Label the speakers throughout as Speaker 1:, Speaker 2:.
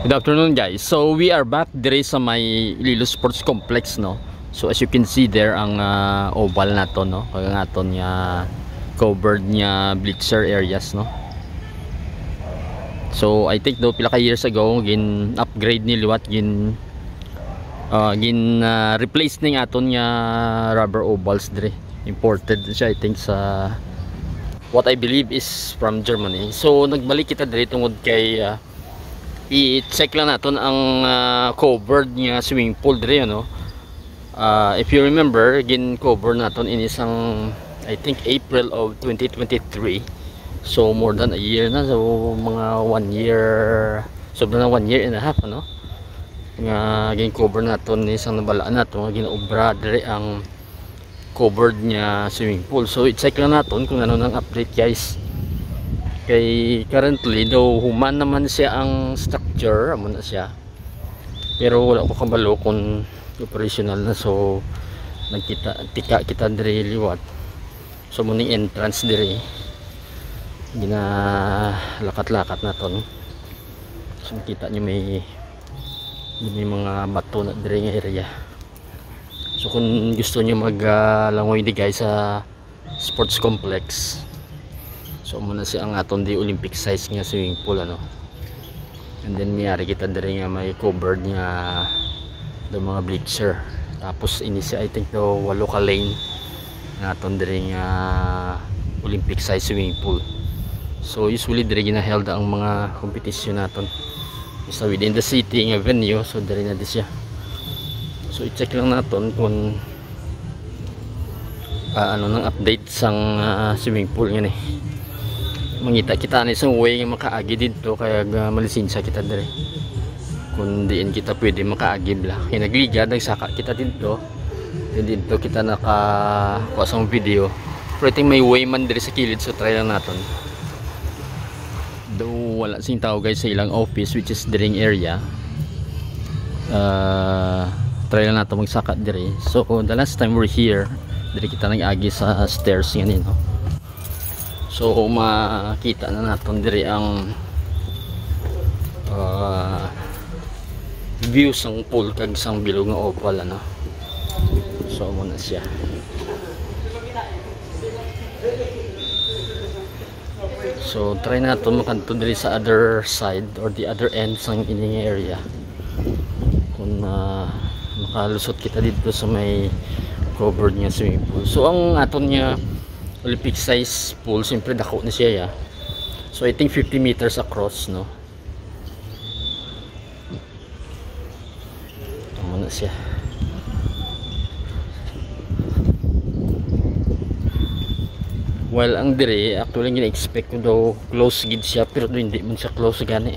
Speaker 1: Good afternoon, guys. So we are back dire sa may Lilo Sports Complex, no. So as you can see there ang oval nato, no. Kaya naton nga covered niya bleacher areas, no. So I think pila ka years ago gin upgrade ni liwat gin replace ning aton nga rubber ovals dire. Imported siya, I think, sa what I believe is from Germany. So nagbalik kita dire tungod kay i-check lang natin ang covered niya swimming pool dire, no. If you remember, gin-cover natin in isang, I think, April of 2023. So more than a year na. So mga 1 year, sobra na 1 year and a half, ano, nga gin-cover natin isang nabalaan natin, gin-obra dire ang covered niya swimming pool. So i-check lang natin kung ano nang update, guys. Kay currently daw human naman siya ang structure, amo na siya, pero wala ko kabalo kung operational na. So nagkita kita dire liwat, so muning entrance dire gina lakat-lakat naton. So makita nyo may mga bato na dire nga area. So kung gusto nyo maglangoy di guys sa sports complex, so muna siya ang aton di Olympic size nga swimming pool, ano. And then mayari kita dire nga may covered nga do mga bleacher. Tapos ini siya, I think, do 8 ka lane nga aton dire nga Olympic size swimming pool. So usually dire ginaheld ang mga competition naton sa within the city nga venue. So dire na di siya. So i-check lang naton kung ano nang update sang swimming pool nga ni. Mangita kita na isang way nga makaagi dito, kaya malisensya kita dire. Kung diin kita pwede makaagib la, kaya nagligad, nagsaka kita dito. Dito kita nakakuha sa video, pero I think may way man dire sa kilid. So try lang natin. Though wala sing tao guys sa ilang office, which is diring area, try lang natin magsaka dire. So the last time we're here, dire kita nag-agi sa stairs nga nino. So makita na natin dire ang views ng pool kag sang bilog nga oval, ano. So muna siya. So try natin makanto dire sa other side or the other end sang ining area. Kung makalusot kita dito sa may covered nga swimming pool. So ang aton nga Olympic size pool, siyempre dako na siya, ya. So I think 50 meters across, no. Tama na siya. Well, ang dire actually gina-expect ko daw close gid siya, pero hindi man siya close gani.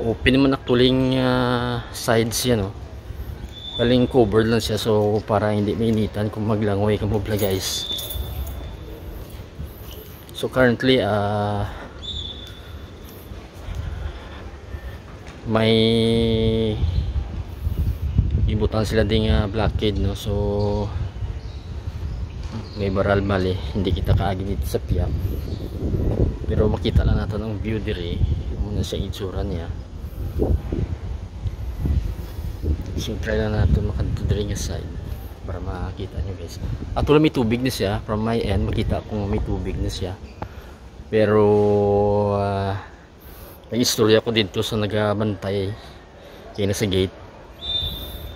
Speaker 1: Open naman actually sides siya, no. Paling covered lang siya, so para hindi mainitan kung maglangoy ka mo, guys. So currently may ibutan sila ding blockade, no. So may baral mali, hindi kita kaagi dito sa piyam, pero makita lang natin ang view dire muna sa itsura niya. So try na natin makanto dire nga side para makita nyo, guys. Actually may tubig na siya from my end, makita kung may tubig na siya, pero may istorya ko dito sa nagabantay kaya nasa gate,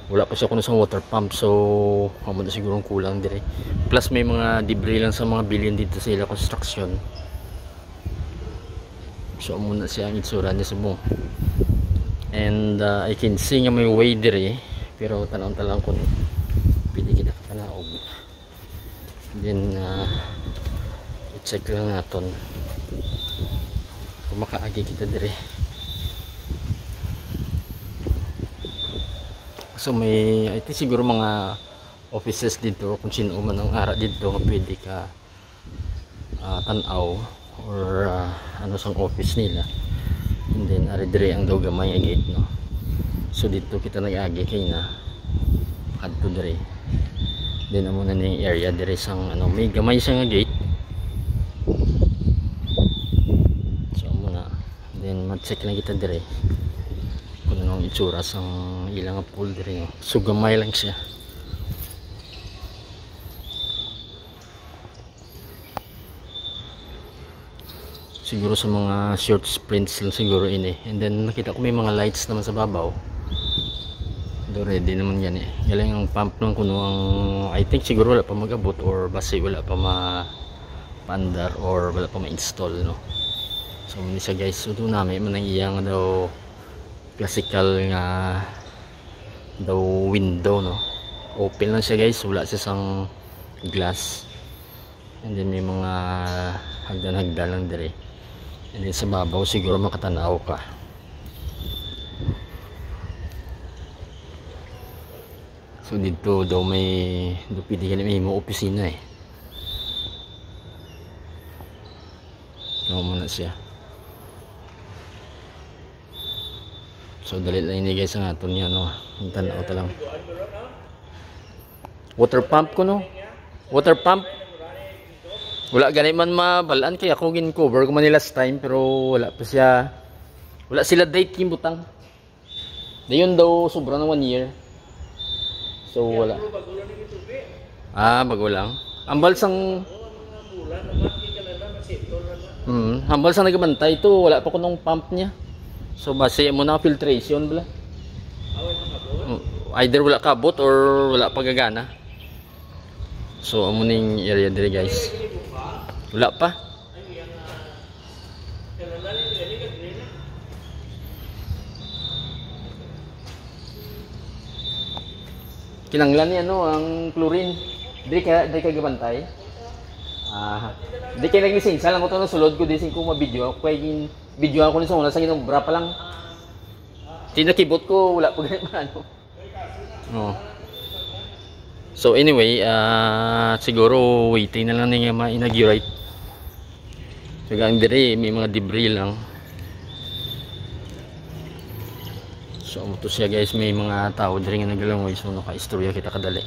Speaker 1: wala pa siya kuno sa water pump. So amo na siguro kulang dire, plus may mga debris lang sa mga billion dito sa ila construction. So amo na siya ang itsura niya sa mo. And I can see nga may way dire, pero tanong-tanong kung pwede kita kapanaog. Then i-check lang natin kung makaagi kita dire. So may, I think, siguro mga offices dito, kung sino man ang ara dito pwede ka tanaw or ano sang office nila. And then ari dire ang daw gamay nga gate, no. So dito kita nag-agi kay na adto dire. Then amo na ning area dire sang ano, may gamay siya nga gate. So amo na. Then mag-check na kita dire kung anong itsura sang ilang pool dire. So gamay lang siya. Siguro sa mga short sprints lang siguro ini. And then nakita ko may mga lights naman sa babaw. Do ready naman yan eh. Galing ang pump lang kuno ang I think siguro wala pa magabot or basi wala pa ma-pandar or wala pa ma-install no. So muna siya guys. So doon namin man ang iyang daw classical nga daw window no. Open lang siya guys. Wala siya sang glass. And then may mga hagdan-hagdan lang dire. And then sa babaw siguro makatanaw ka. So dito daw may pwede ka na may mga opisina eh. Ito muna siya. So dali lang ini guys ang aton niya no. Ang tanaw ta lang. Water pump ko no. Water pump. Wala gani man mabalaan kaya ako gin-cover ko man last time pero wala pa siya. Wala sila date yung butang. Dayon daw sobra na 1 year. So wala. Bago lang. Ang balsang ang balsang nagabantay ito wala pa ko nung pump niya. So base mo na filtration bala. Either wala kabot or wala pa gagana. So amo ning area dire guys. Wala pa. Kinanglan ni ano ang chlorine. Di ka gabantay. Di kay naglisensya lang ko to sulod ko di sing ko ma-video. Kay video ako ni sa una sa ginobra pa lang. Tinakibot ko wala pa ganit ano. Oh. So anyway, siguro waiting na lang niya ma-inaugurate. So gang dire may mga debris lang. So amo to siya guys, may mga tao dire nga nagalangoy so naka-istorya kita kadali.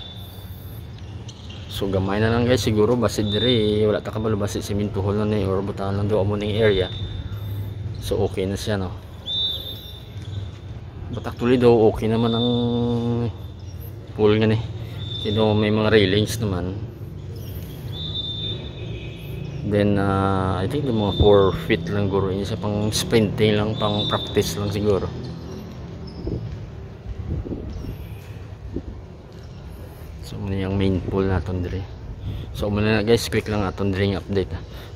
Speaker 1: So gamay na lang guys siguro basid dire wala ta kabalo basid sementohol na ni or butaan lang do amo ning area. So okay na siya no. But actually daw okay naman ang pool nga ni. Kino may mga railings naman. Then I think mga 4 feet lang siguro isa pang sprinting lang, pang practice lang siguro. So muna yung main pool natin dire. So muna na guys, click lang natin dire yung update.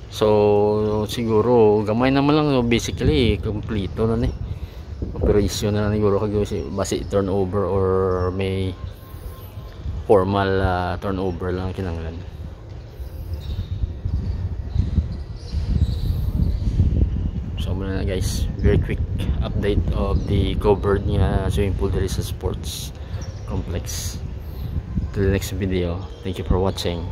Speaker 1: So siguro gamay naman lang so, basically kompleto na ni. Operation na siguro kag basi turnover or may formal turnover lang kinanglan. So muna na guys, very quick update of the covered niya swimming pool there is a sports complex. To the next video, thank you for watching.